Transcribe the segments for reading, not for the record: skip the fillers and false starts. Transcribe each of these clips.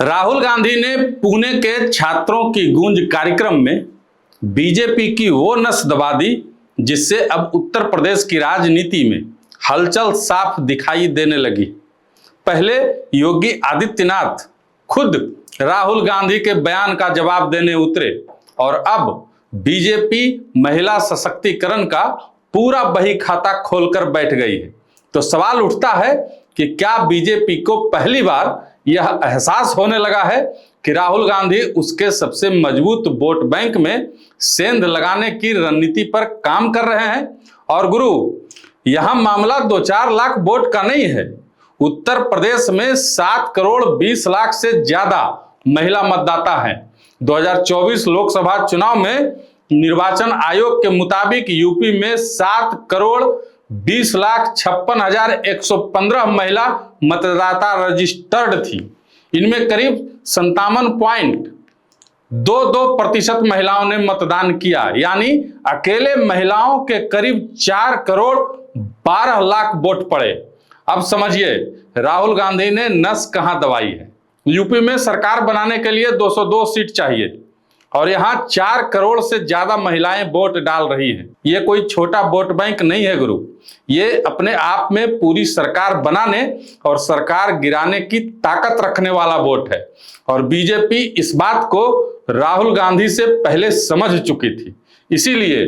राहुल गांधी ने पुणे के छात्रों की गूंज कार्यक्रम में बीजेपी की वो नस दबा दी जिससे अब उत्तर प्रदेश की राजनीति में हलचल साफ दिखाई देने लगी। पहले योगी आदित्यनाथ खुद राहुल गांधी के बयान का जवाब देने उतरे और अब बीजेपी महिला सशक्तिकरण का पूरा बही खाता खोलकर बैठ गई है। तो सवाल उठता है कि क्या बीजेपी को पहली बार यह एहसास होने लगा है कि राहुल गांधी उसके सबसे मजबूत वोट बैंक में सेंध लगाने की रणनीति पर काम कर रहे हैं। और गुरु, यहां मामला 2-4 लाख वोट का नहीं है। उत्तर प्रदेश में 7 करोड़ 20 लाख से ज्यादा महिला मतदाता हैं। 2024 लोकसभा चुनाव में निर्वाचन आयोग के मुताबिक यूपी में 7 करोड़ 20 लाख 56,115 महिला मतदाता रजिस्टर्ड थी। इनमें करीब 57.22% महिलाओं ने मतदान किया, यानी अकेले महिलाओं के करीब 4 करोड़ 12 लाख वोट पड़े। अब समझिए राहुल गांधी ने नस कहां दबाई है। यूपी में सरकार बनाने के लिए 202 सीट चाहिए और यहां 4 करोड़ से ज्यादा महिलाएं वोट डाल रही हैं। ये कोई छोटा वोट बैंक नहीं है गुरु, ये अपने आप में पूरी सरकार बनाने और सरकार गिराने की ताकत रखने वाला वोट है। और बीजेपी इस बात को राहुल गांधी से पहले समझ चुकी थी। इसीलिए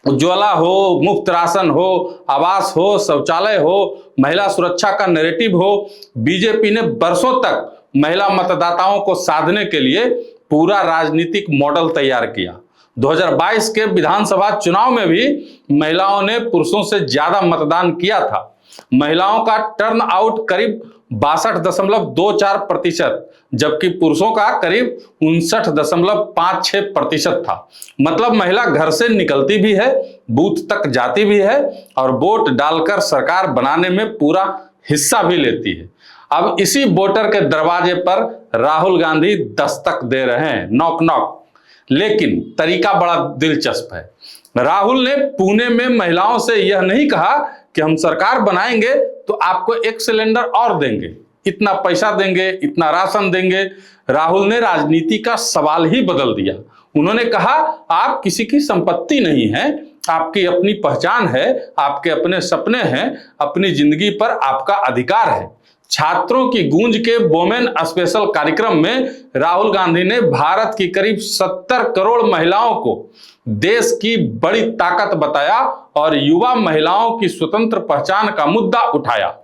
उज्ज्वला हो, मुफ्त राशन हो, आवास हो, शौचालय हो, महिला सुरक्षा का नैरेटिव हो, बीजेपी ने बरसों तक महिला मतदाताओं को साधने के लिए पूरा राजनीतिक मॉडल तैयार किया। 2022 के विधानसभा चुनाव में भी महिलाओं ने पुरुषों से ज्यादा मतदान किया था। महिलाओं का टर्न आउट करीब 62.24%, जबकि पुरुषों का करीब 59.56% था। मतलब महिला घर से निकलती भी है, बूथ तक जाती भी है और वोट डालकर सरकार बनाने में पूरा हिस्सा भी लेती है। अब इसी वोटर के दरवाजे पर राहुल गांधी दस्तक दे रहे हैं, नॉक नॉक। लेकिन तरीका बड़ा दिलचस्प है। राहुल ने पुणे में महिलाओं से यह नहीं कहा कि हम सरकार बनाएंगे तो आपको 1 सिलेंडर और देंगे, इतना पैसा देंगे, इतना राशन देंगे। राहुल ने राजनीति का सवाल ही बदल दिया। उन्होंने कहा आप किसी की संपत्ति नहीं है, आपकी अपनी पहचान है, आपके अपने सपने हैं, अपनी जिंदगी पर आपका अधिकार है। छात्रों की गूंज के वोमेन स्पेशल कार्यक्रम में राहुल गांधी ने भारत की करीब 70 करोड़ महिलाओं को देश की बड़ी ताकत बताया और युवा महिलाओं की स्वतंत्र पहचान का मुद्दा उठाया।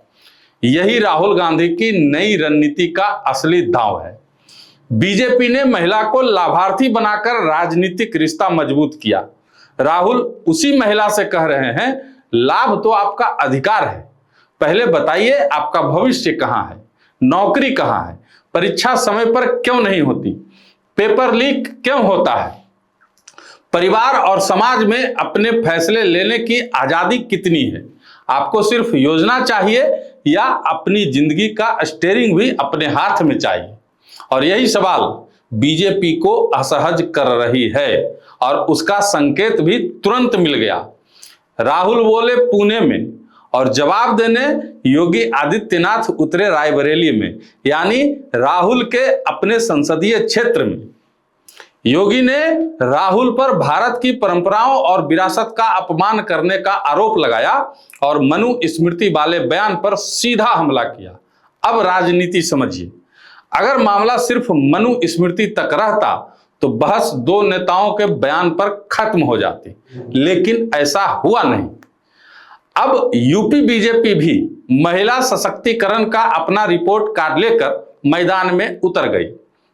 यही राहुल गांधी की नई रणनीति का असली दांव है। बीजेपी ने महिला को लाभार्थी बनाकर राजनीतिक रिश्ता मजबूत किया। राहुल उसी महिला से कह रहे हैं, लाभ तो आपका अधिकार है, पहले बताइए आपका भविष्य कहां है, नौकरी कहां है, परीक्षा समय पर क्यों नहीं होती, पेपर लीक क्यों होता है, परिवार और समाज में अपने फैसले लेने की आजादी कितनी है, आपको सिर्फ योजना चाहिए या अपनी जिंदगी का स्टीयरिंग भी अपने हाथ में चाहिए। और यही सवाल बीजेपी को असहज कर रही है और उसका संकेत भी तुरंत मिल गया। राहुल बोले पुणे में और जवाब देने योगी आदित्यनाथ उतरे रायबरेली में, यानी राहुल के अपने संसदीय क्षेत्र में। योगी ने राहुल पर भारत की परंपराओं और विरासत का अपमान करने का आरोप लगाया और मनु स्मृति वाले बयान पर सीधा हमला किया। अब राजनीति समझिए, अगर मामला सिर्फ मनु स्मृति तक रहता तो बहस 2 नेताओं के बयान पर खत्म हो जाती, लेकिन ऐसा हुआ नहीं। अब यूपी बीजेपी भी महिला सशक्तिकरण का अपना रिपोर्ट कार्ड लेकर मैदान में उतर गई।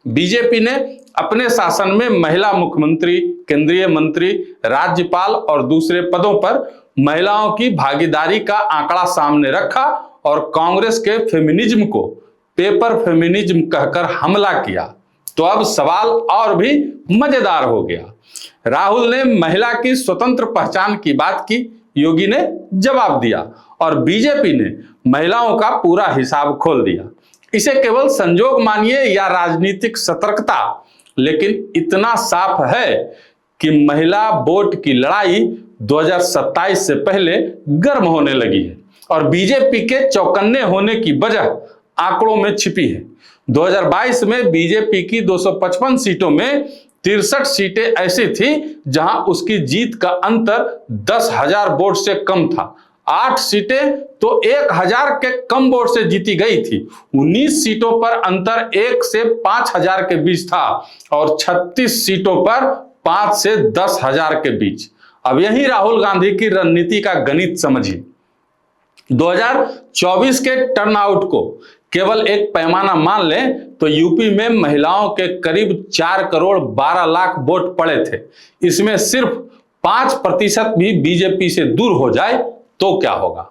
बीजेपी ने अपने शासन में महिला मुख्यमंत्री, केंद्रीय मंत्री, राज्यपाल और दूसरे पदों पर महिलाओं की भागीदारी का आंकड़ा सामने रखा और कांग्रेस के फेमिनिज्म को पेपर फेमिनिज्म कहकर हमला किया। तो अब सवाल और भी मजेदार हो गया। राहुल ने महिला की स्वतंत्र पहचान की बात की, योगी ने जवाब दिया और बीजेपी ने महिलाओं का पूरा हिसाब खोल दिया। इसे केवल संजोग मानिए या राजनीतिक सतर्कता, लेकिन इतना साफ है कि महिला वोट की लड़ाई 2027 से पहले गर्म होने लगी है और बीजेपी के चौकन्ने होने की वजह आंकड़ों में छिपी है। 2022 में बीजेपी की 255 सीटों में 63 सीटें ऐसी थी जहां उसकी जीत का अंतर 10,000 वोट से कम था। 8 सीटें तो 1,000 के कम वोट से जीती गई थी। 19 सीटों पर अंतर 1 से 5,000 के बीच था और 36 सीटों पर 5 से 10,000 के बीच। अब यही राहुल गांधी की रणनीति का गणित समझिए। 2024 के टर्नआउट को केवल एक पैमाना मान लें तो यूपी में महिलाओं के करीब 4 करोड़ 12 लाख वोट पड़े थे। इसमें सिर्फ 5% भी बीजेपी से दूर हो जाए तो क्या होगा।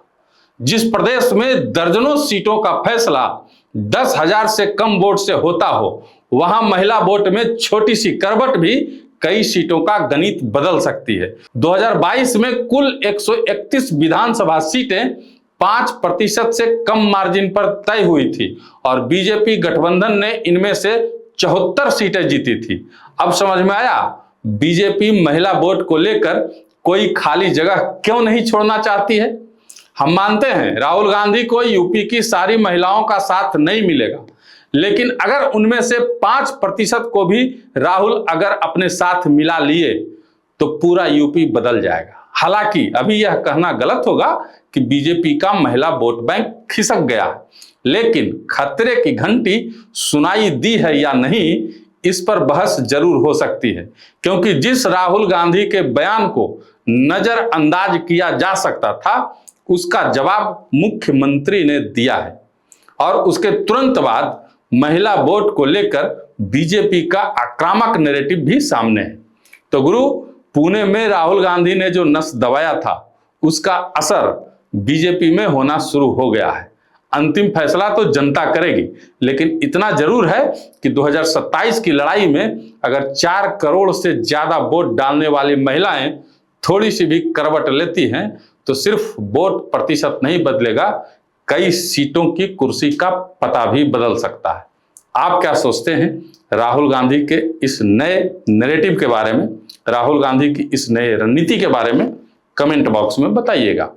जिस प्रदेश में दर्जनों सीटों का फैसला 10,000 से कम वोट से होता हो, वहां महिला वोट में छोटी सी करवट भी कई सीटों का गणित बदल सकती है। 2022 में कुल 131 विधानसभा सीटें 5% से कम मार्जिन पर तय हुई थी और बीजेपी गठबंधन ने इनमें से 74 सीटें जीती थी। अब समझ में आया बीजेपी महिला वोट को लेकर कोई खाली जगह क्यों नहीं छोड़ना चाहती है। हम मानते हैं राहुल गांधी को यूपी की सारी महिलाओं का साथ नहीं मिलेगा, लेकिन अगर उनमें से 5% को भी राहुल अगर अपने साथ मिला लिए तो पूरा यूपी बदल जाएगा। हालांकि अभी यह कहना गलत होगा कि बीजेपी का महिला वोट बैंक खिसक गया है, लेकिन खतरे की घंटी सुनाई दी है या नहीं, इस पर बहस जरूर हो सकती है, क्योंकि जिस राहुल गांधी के बयान को नजरअंदाज किया जा सकता था उसका जवाब मुख्यमंत्री ने दिया है और उसके तुरंत बाद महिला वोट को लेकर बीजेपी का आक्रामक नैरेटिव भी सामने है। तो गुरु, पुणे में राहुल गांधी ने जो नस दबाया था उसका असर बीजेपी में होना शुरू हो गया है। अंतिम फैसला तो जनता करेगी, लेकिन इतना जरूर है कि 2027 की लड़ाई में अगर 4 करोड़ से ज्यादा वोट डालने वाली महिलाएं थोड़ी सी भी करवट लेती हैं तो सिर्फ वोट प्रतिशत नहीं बदलेगा, कई सीटों की कुर्सी का पता भी बदल सकता है। आप क्या सोचते हैं राहुल गांधी के इस नए नैरेटिव के बारे में, राहुल गांधी की इस नए रणनीति के बारे में? कमेंट बॉक्स में बताइएगा।